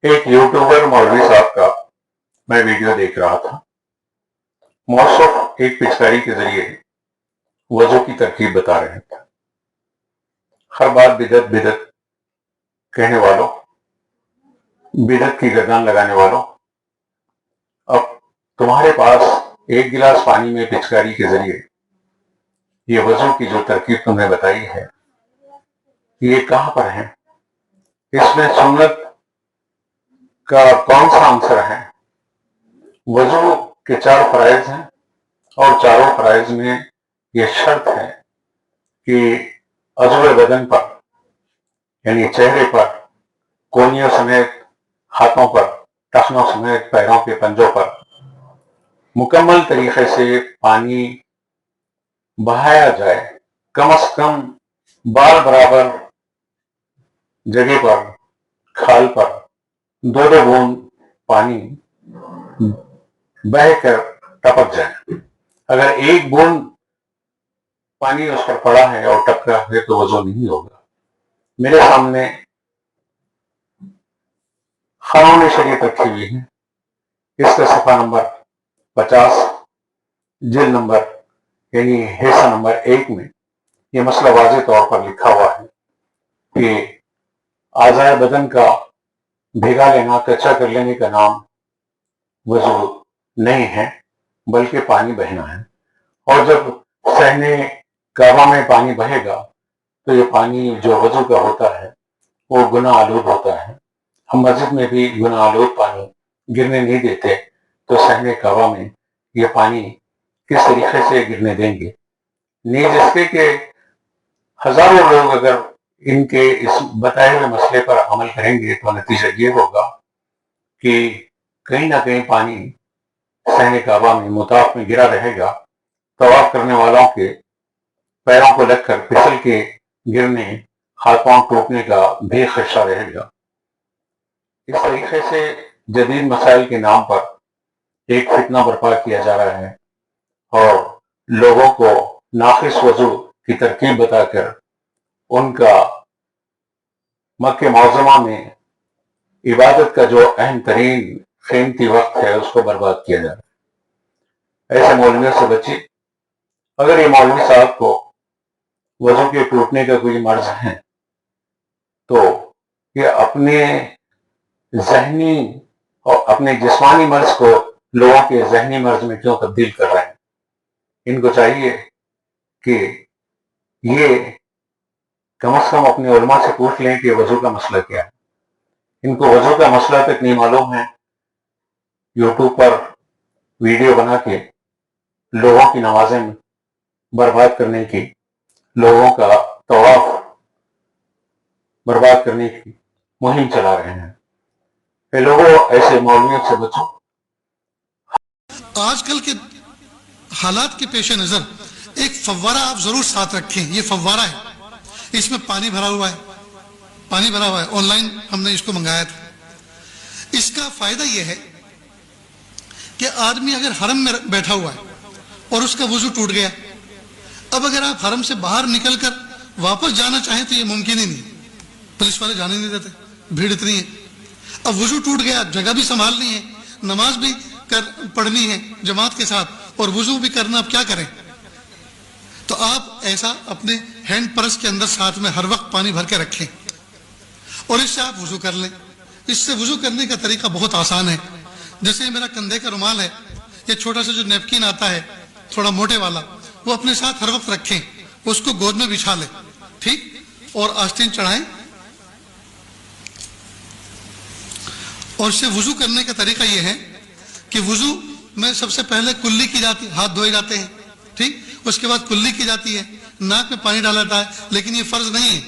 एक यूट्यूबर मौलवी साहब का मैं वीडियो देख रहा था। मौसफ एक पिचकारी के जरिए वजू की तरकीब बता रहे थे। हर बात बिदत बिदत कहने वालों, बिदत की गर्दन लगाने वालों, अब तुम्हारे पास एक गिलास पानी में पिचकारी के जरिए ये वजू की जो तरकीब तुमने बताई है, ये कहां पर है? इसमें सुन्नत का कौन सा आंसर है? वजू के 4 फराइज हैं और चारों फराइज में यह शर्त है कि अज़्व बदन पर, यानी चेहरे पर, कोहनियों समेत हाथों पर, टखनों समेत पैरों के पंजों पर मुकम्मल तरीके से पानी बहाया जाए। कम से कम बाल बराबर जगह पर, खाल पर 2-2 बूंद पानी बहकर टपक जाए। अगर एक बूंद पानी उस पर पड़ा है और टपका है तो वजू नहीं होगा। मेरे सामने कानून शरीयत रखी हुई है। इसका सफा नंबर 50 जिल्द नंबर यानी हिस्सा नंबर 1 में यह मसला वाज़ेह तौर पर लिखा हुआ है कि आज़ाए बदन का भिगा लेना, कच्चा कर लेने का नाम वजू नहीं है, बल्कि पानी बहना है। और जब सहने काबा में पानी बहेगा तो ये पानी जो वजू का होता है वो गुनाह आलूद होता है। हम मस्जिद में भी गुनाह आलूद पानी गिरने नहीं देते, तो सहने काबा में ये पानी किस तरीके से गिरने देंगे? नीज इसके कि हजारों लोग अगर इनके इस बताए हुए मसले पर अमल करेंगे तो नतीजा ये होगा कि कहीं ना कहीं पानी सहने काबा में मुताफ में गिरा रहेगा। तवाफ करने वालों के पैरों को लगकर फिसल के गिरने, हाथ पांव टूटने का भी खदशा रहेगा। इस तरीके से जदीद मसाइल के नाम पर एक फितना बर्पा किया जा रहा है और लोगों को नाकिस वजू की तरकीब बताकर उनका मक्के मौज़मा में इबादत का जो अहम तरीन कीमती वक्त है उसको बर्बाद किया जा रहा है। ऐसे मौलवियों से बचिए। अगर ये मौलवी साहब को वजू के टूटने का कोई मर्ज है तो ये अपने जहनी और अपने जिस्मानी मर्ज को लोगों के जहनी मर्ज में क्यों तब्दील कर रहे हैं? इनको चाहिए कि ये कम से कम अपने उलमा से पूछ लें कि वजू का मसला क्या है। इनको वजू का मसला तक नहीं मालूम है, यूट्यूब पर वीडियो बना के लोगों की नमाजें बर्बाद करने की, लोगों का तवाफ बर्बाद करने की मुहिम चला रहे हैं। लोगों, ऐसे मौलवियों से बचो। आजकल के हालात के पेश नजर एक फव्वारा आप जरूर साथ रखें। ये फव्वारा है, इसमें पानी भरा हुआ है, पानी भरा हुआ है। ऑनलाइन हमने इसको मंगाया था। इसका फायदा यह है कि आदमी अगर हरम में बैठा हुआ है और उसका वजू टूट गया, अब अगर आप हरम से बाहर निकलकर वापस जाना चाहें तो ये मुमकिन ही नहीं। पुलिस वाले जाने नहीं देते, भीड़ इतनी है। अब वजू टूट गया, जगह भी संभालनी है, नमाज भी पढ़नी है जमात के साथ और वजू भी करना, अब क्या करें? तो आप ऐसा अपने हैंड पर्स के अंदर साथ में हर वक्त पानी भर के रखें और इससे आप वजू कर लें। इससे वजू करने का तरीका बहुत आसान है। जैसे मेरा कंधे का रुमाल है, ये छोटा सा जो नैपकिन आता है थोड़ा मोटे वाला, वो अपने साथ हर वक्त रखें, उसको गोद में बिछा लें, ठीक, और आस्तीन चढ़ाएं और इससे वजू करने का तरीका यह है कि वजू में सबसे पहले कुल्ली की जाती है, हाथ धोए जाते हैं, ठीक, उसके बाद कुल्ली की जाती है, नाक में पानी डाला जाता है, लेकिन ये फर्ज नहीं है।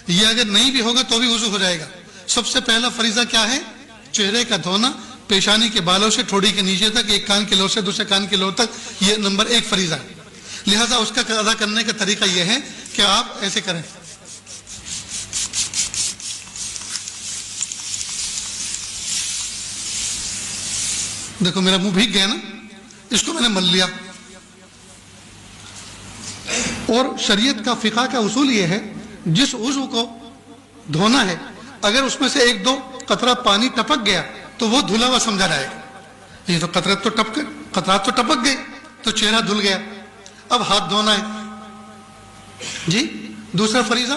ये अगर नहीं भी होगा तो भी वजू हो जाएगा। सबसे पहला फरीजा क्या है? चेहरे का धोना, पेशानी के बालों से ठोड़ी के नीचे तक, एक कान के लो से दूसरे कान के लो तक, ये नंबर 1 फरीजा है। लिहाजा उसका अदा करने का तरीका यह है कि आप ऐसे करें, देखो मेरा मुंह भीग गया ना, इसको मैंने मल लिया। और शरीयत का फिका का उसूल यह है, जिस उज़्व को धोना है अगर उसमें से 1-2 قطرہ پانی ٹپک گیا تو وہ دھلا ہوا سمجھا جائے گا. یہ تو قطرات تو ٹپک گئے تو چہرہ دھل گیا. اب ہاتھ دھونا ہے جی. دوسرا فریضہ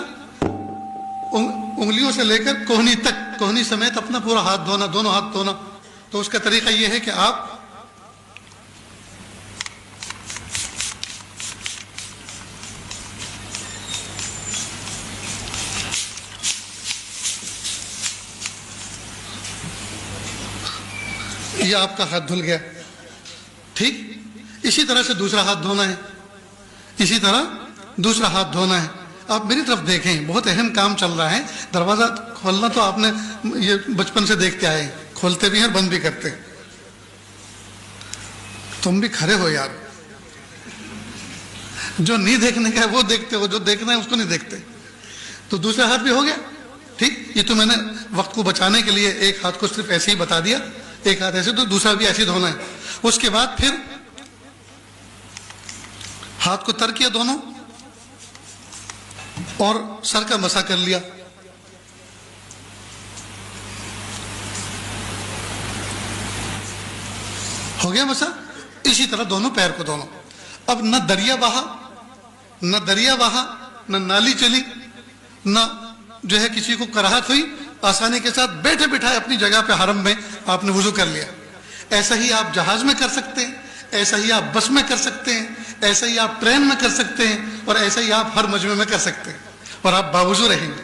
انگلیوں سے لے کر کوہنی تک، کوہنی سمیت اپنا پورا ہاتھ دھونا، دونوں ہاتھ دھونا. تو اس کا طریقہ یہ ہے کہ آپ یہ آپ کا ہاتھ دھل گیا، ٹھیک. اسی طرح سے دوسرا ہاتھ دھونا ہے، اسی طرح دوسرا ہاتھ دھونا ہے. آپ میری طرف دیکھیں، بہت اہم کام چل رہا ہے. دروازہ کھولنا تو آپ نے یہ بچپن سے دیکھتے آئے، کھولتے بھی ہیں اور بند بھی کرتے. تم بھی کھڑے ہو یار، جو نہیں دیکھنے کا ہے وہ دیکھتے ہو، جو دیکھنا ہے اس کو نہیں دیکھتے. تو دوسرا ہاتھ بھی ہو گیا، ٹھیک. یہ تو میں نے وقت کو بچانے کے لیے ایک ہاتھ کو صرف ایسے ہی بتا دیا، ایک ہاتھ ایسے، تو دوسرا بھی ایسے دھونا ہے. اس کے بعد پھر ہاتھ کو تر کیا دونوں اور سر کا مسح کر لیا. ہو گیا مسح. اسی طرح دونوں پیر کو دونوں. اب نہ دریا بہا، نہ نالی چلی، نہ جو ہے کسی کو کراہت ہوئی، آسانی کے ساتھ بیٹھے بٹھائے اپنی جگہ پہ حرم میں آپ نے وضو کر لیا. ایسا ہی آپ جہاز میں کر سکتے ہیں، ایسا ہی آپ بس میں کر سکتے ہیں، ایسا ہی آپ ٹرین میں کر سکتے ہیں، اور ایسا ہی آپ ہر مجمع میں کر سکتے ہیں، اور آپ باوضو رہیں گے.